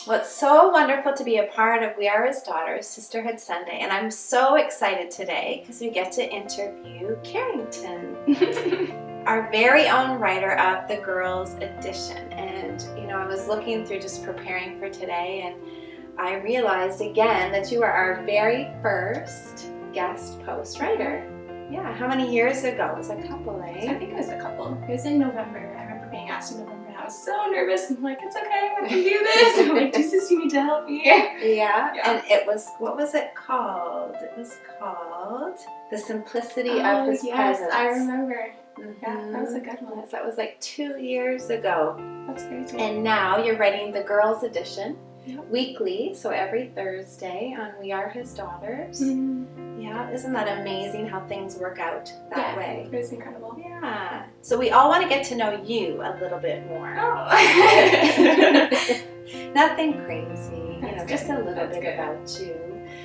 Well, it's so wonderful to be a part of We Are His Daughters, Sisterhood Sunday, and I'm so excited today because we get to interview Kerrington, our very own writer of the Girls Edition. And, you know, I was looking through just preparing for today, and I realized again that you are our very first guest post writer. Yeah, how many years ago? It was a couple, eh? I think it was a couple. It was in November. I remember being asked in November. I was so nervous. I'm like, it's okay, I can do this. I'm like, Jesus, you need to help me. Yeah, and it was, what was it called? It was called The Simplicity of His Presence. I remember. Yeah, that was a good one. Yes, that was like 2 years ago. That's crazy. And now you're writing the Girls Edition weekly, so every Thursday on We Are His Daughters. Yeah, isn't that amazing how things work out that way? It was incredible. Yeah. So we all want to get to know you a little bit more. Oh. Nothing crazy, you know, just a little bit about you.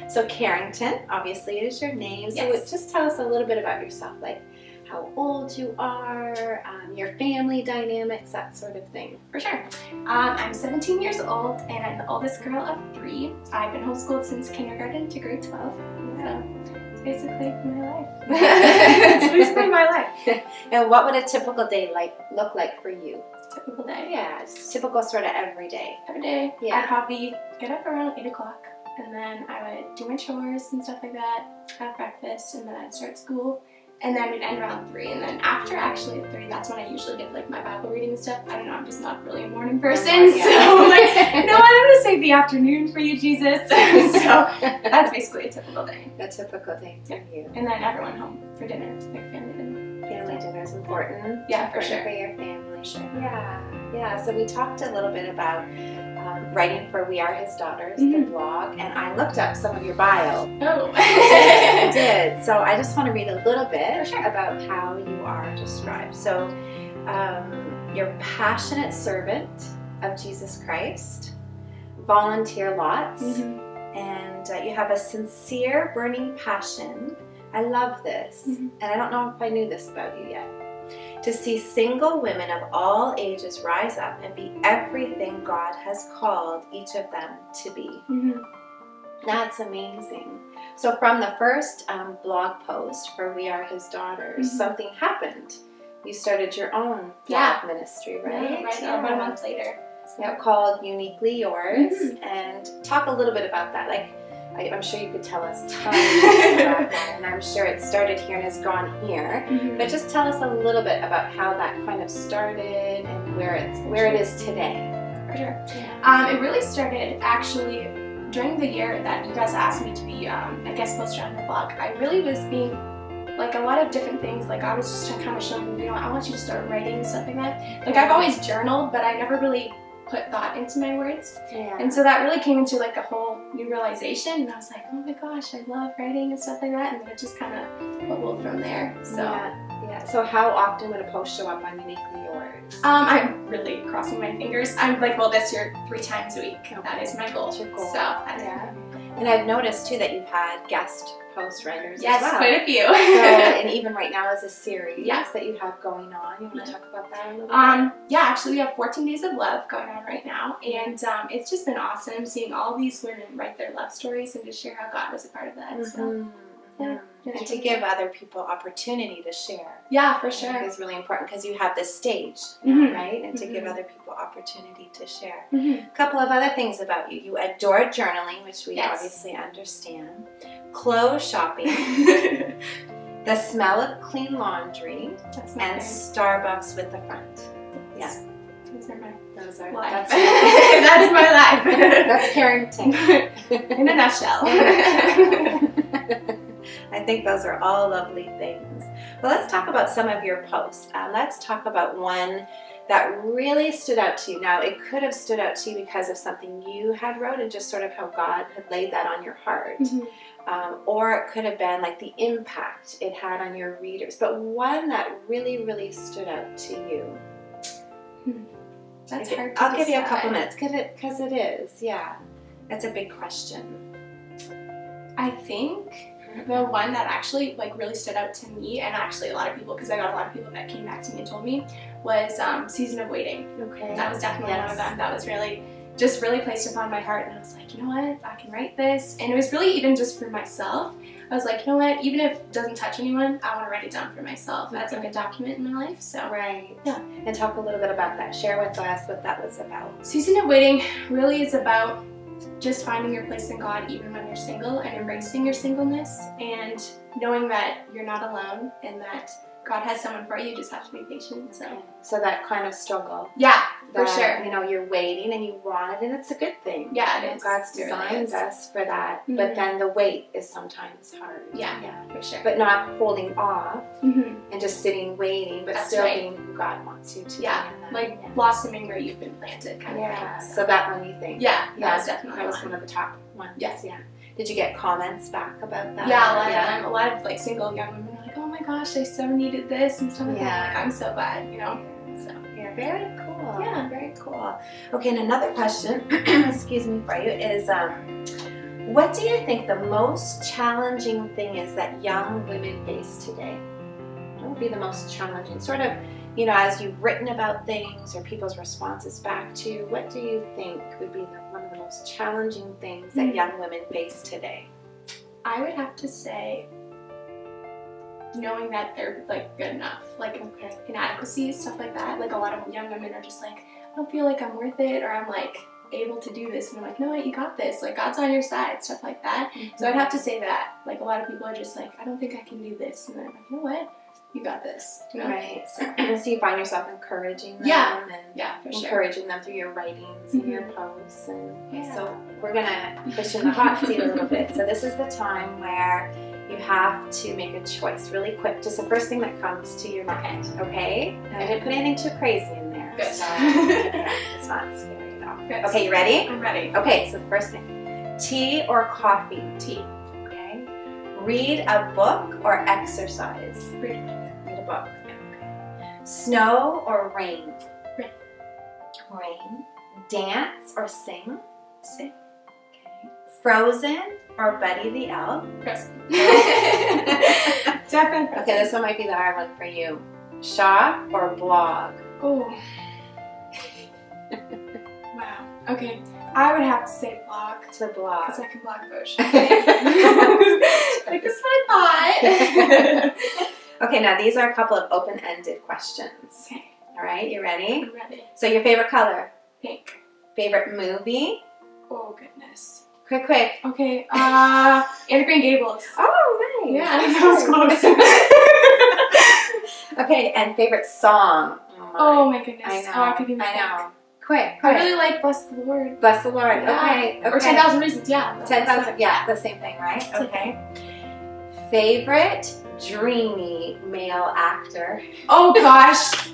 So Kerrington, obviously, is your name. So just tell us a little bit about yourself, like how old you are, your family dynamics, that sort of thing. For sure. I'm 17 years old, and I'm the oldest girl of 3. I've been homeschooled since kindergarten to grade 12. So it's basically my life. It's basically my life. And what would a typical day look like for you? Typical day? Yeah, just typical sort of every day. Every day. Yeah. I'd probably get up around 8 o'clock, and then I would do my chores and stuff like that, have breakfast, and then I'd start school. And then we'd end around 3, and then after actually at 3, that's when I usually get like my Bible reading and stuff. I don't know, I'm just not really a morning person, so like, no, I'm gonna say the afternoon for you, Jesus. So that's basically a typical day. A typical day for you. And then everyone home for dinner, like family dinner. Family dinner is important. Yeah, for sure. For your family. Sure. Yeah, yeah. So we talked a little bit about writing for We Are His Daughters, the blog, and I looked up some of your bio. Oh. I did. So I just want to read a little bit about how you are described. So you're a passionate servant of Jesus Christ, volunteer lots, and you have a sincere, burning passion. I love this, and I don't know if I knew this about you yet. To see single women of all ages rise up and be everything God has called each of them to be. That's amazing. So from the first blog post for We Are His Daughters, something happened. You started your own blog ministry, right? Yeah, about a month later. Yeah, called Uniquely Yours. And talk a little bit about that. Like, I'm sure you could tell us tons about that, and I'm sure it started here and has gone here. But just tell us a little bit about how that kind of started and where it is today. For sure. It really started actually during the year that you guys asked me to be a guest poster on your blog. I really was being like a lot of different things. Like I was just kind of showing, you know, I want you to start writing and stuff like that. Like I've always journaled, but I never really put thought into my words. And so that really came into like a whole new realization, and I was like, oh my gosh, I love writing and stuff like that, and then it just kind of bubbled from there. So yeah. So how often would a post show up on Uniquely Yours? I'm really crossing my fingers. I'm like, well, this year 3 times a week. That is my goal. That's your goal. So and I've noticed too that you've had guest post writers as well. Quite a few. So, and even right now as a series that you have going on. You want to talk about that a little bit? Yeah, actually we have 14 Days of Love going on right now, and it's just been awesome seeing all these women write their love stories and to share how God was a part of that. So, and to give other people opportunity to share. Yeah, for sure. I think is really important because you have this stage, right? And to give other people opportunity to share. A couple of other things about you. You adore journaling, which we obviously understand. Clothes shopping. The smell of clean laundry. And Starbucks with the front. Yeah. Those are life. That's my life. That's Kerrington. In a nutshell. I think those are all lovely things. Well, let's talk about some of your posts. Let's talk about one that really stood out to you. Now, it could have stood out to you because of something you had wrote and just sort of how God had laid that on your heart. Or it could have been like the impact it had on your readers. But one that really, really stood out to you. That's hard to I'll give you a couple minutes because it is. Yeah. That's a big question. I think the one that actually like really stood out to me, and actually a lot of people, because I got a lot of people that came back to me and told me, was Season of Waiting. Okay. That was definitely one of them that was really just really placed upon my heart, and I was like, you know what, I can write this. And it was really even just for myself. I was like, you know what, even if it doesn't touch anyone, I want to write it down for myself as like a document in my life. So Right. yeah. And talk a little bit about that. Share with us what that was about. Season of Waiting really is about just finding your place in God even when you're single, and embracing your singleness, and knowing that you're not alone and that God has someone for you. You just have to be patient. So that kind of struggle. Yeah, for that, sure. You know, you're waiting and you want it, and it's a good thing. Yeah, it is. God's It really designed is. us for that. Mhm. But then the wait is sometimes hard. Yeah, for sure. But not holding off Mhm. and just sitting waiting, but That's still right. being who God wants you to Yeah, be. in that. like blossoming where you've been planted, kind of Yeah. thing. So that one you think? Yeah, that was definitely that was one. one of the top ones. Yes. Yeah. Did you get comments back about that? Yeah, a lot of like single young women are like, oh my gosh, I so needed this and stuff like that. Yeah. Like, I'm so glad, you know. So Yeah, very cool. Yeah. Very cool. Okay, and another question, excuse me, for you is, what do you think the most challenging thing is that young women face today? What would be the most challenging? Sort of, you know, as you've written about things or people's responses back to you, what do you think would be one of the most challenging things that young women face today? I would have to say knowing that they're like good enough, like inadequacies, stuff like that. Like a lot of young women are just like, I don't feel like I'm worth it, or I'm like able to do this, and I'm like, no, wait, you got this, like God's on your side, stuff like that. So I'd have to say that, like a lot of people are just like, I don't think I can do this, and then I'm like, you know what, you got this, you know? Right. So you find yourself encouraging them, Yeah. and Yeah, for sure. encouraging them through your writings and your posts. And Yeah. so we're gonna push in the hot seat a little bit. So this is the time where you have to make a choice really quick. Just the first thing that comes to your mind. Okay? I didn't put anything too crazy in there. Good. So it's not scary at all. Good. Okay, you ready? I'm ready. Okay, so the first thing. Tea or coffee? Tea. Okay. Read a book or exercise? Read. Read a book. Okay. Snow or rain? Rain. Rain. Dance or sing? Sing. Okay. Frozen or Buddy the Elf? Frozen. Definitely. Okay, this one might be the hard one for you. Shop or blog? Oh. Wow. Okay. I would have to say blog. To blog. Because I can blog post. Like, this is what I thought. Okay, now these are a couple of open-ended questions. Okay. All right, you ready? I'm ready. So your favorite color? Pink. Favorite movie? Oh, goodness. Quick, quick. Okay. Anne of Green Gables. Oh, nice. Yeah, that was close. Okay, and favorite song? Oh my goodness. I know. Oh, I could be I know. Quick. I really like Bless the Lord. Bless the Lord. Yeah. Okay. Or 10,000 Reasons, yeah. 10,000. Yeah, the same thing, right? Okay. Favorite dreamy male actor? Oh gosh.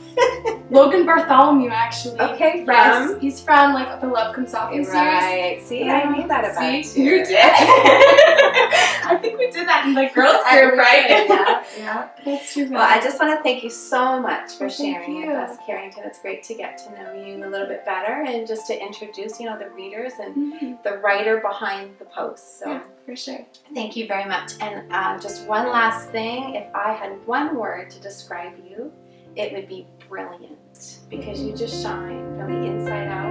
Logan Bartholomew, actually. Okay, from? Yes, he's from like the Love Comes Softly series. Right. See, I knew that about See? you. You did. I think we did that in like girls group, right? Yeah, yeah. That's true. Well, I just want to thank you so much for Thank sharing you. with us, Kerrington. It's great to get to know you a little bit better and just to introduce, you know, the readers and the writer behind the posts. So yeah, for sure. thank you very much. And just one last thing, if I had one word to describe you, it would be brilliant, because you just shine from the inside out.